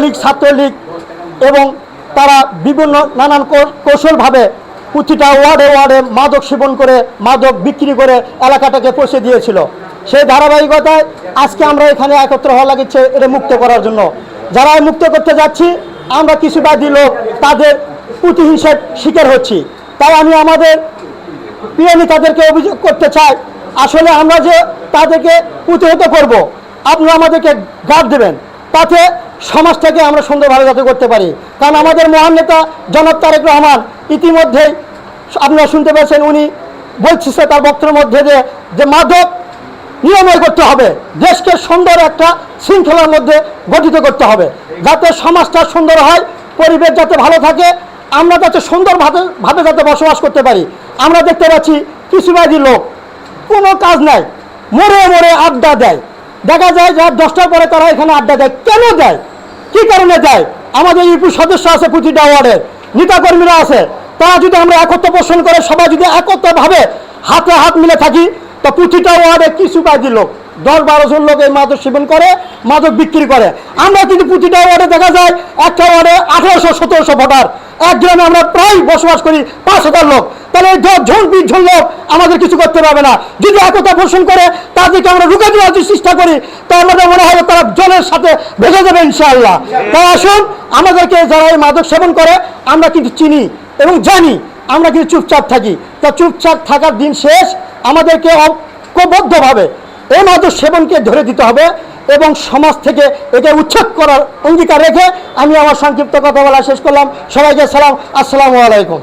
লীগ ছাত্রলীগ এবং তারা বিভিন্ন নানান কৌশলভাবে প্রতিটা ওয়ার্ডে ওয়ার্ডে মাদক সেবন করে মাদক বিক্রি করে এলাকাটাকে পৌঁছে দিয়েছিল। সেই ধারাবাহিকতায় আজকে আমরা এখানে একত্র হওয়া লাগছে এটা মুক্ত করার জন্য। যারা মুক্ত করতে যাচ্ছি আমরা কিছু বাদী লোক তাদের প্রতিহিংসার শিকার হচ্ছি। তাই আমি আমাদের প্রিয় নেতাদেরকে অভিযোগ করতে চাই, আসলে আমরা যে তাদেরকে প্রতিহত করব, আপনারা আমাদেরকে গার্ড দেবেন, তাতে সমাজটাকে আমরা সুন্দরভাবে যাতে করতে পারি। কারণ আমাদের মহান নেতা জনাব তারেক রহমান ইতিমধ্যেই আপনারা শুনতে পাচ্ছেন, উনি বলছে তার বক্তব্যের মধ্যে যে মাদক নিরাময় করতে হবে, দেশকে সুন্দর একটা শৃঙ্খলার মধ্যে গঠিত করতে হবে, যাতে সমাজটা সুন্দর হয়, পরিবেশ যাতে ভালো থাকে, আমরা যাতে সুন্দরভাবে যাতে বসবাস করতে পারি। আমরা দেখতে পাচ্ছি কিছু বাদী লোক কোনো কাজ নাই, মরে মরে আড্ডা দেয়। দেখা যায় যে 10টার পরে তারা এখানে আড্ডা দেয়। কেন দেয়, কী কারণে দেয়? আমাদের ইউপি সদস্য আছে, প্রতিটা ওয়ার্ডের নেতাকর্মীরা আছে, তারা যদি আমরা একত্র পোষণ করে সবাই যদি একত্রভাবে হাতে হাত মিলে থাকি, তো প্রতিটা ওয়ার্ডে কিছু বাদী লোক 10-12 জন লোক এই মাদক সেবন করে, মাদক বিক্রি করে। আমরা কিন্তু প্রতিটা ওয়ার্ডে দেখা যায় একটা ওয়ার্ডে 1800-1700 ভোটার, এক গ্রামে আমরা প্রায় বসবাস করি 5000 লোক। তাহলে এই 10 জন 20 জন লোক আমাদের কিছু করতে পারবে না। যদি একতা পোষণ করে তাদেরকে আমরা রুখে দেওয়ার চেষ্টা করি, তো আমাদের মনে হয় তারা জলের সাথে ভেসে যাবে ইনশাআল্লাহ। তাই আসুন, আমাদেরকে যারা এই মাদক সেবন করে আমরা কিন্তু চিনি এবং জানি, আমরা কিন্তু চুপচাপ থাকি। তা চুপচাপ থাকার দিন শেষ। আমাদেরকে ঐক্যবদ্ধভাবে এই মাদক সেবনকে ধরে দিতে হবে এবং সমাজ থেকে এটা উচ্ছেদ করার অঙ্গীকার রেখে আমি আমার সংক্ষিপ্ত কথা বলা শেষ করলাম। সবাইকে সালাম, আসসালামু আলাইকুম।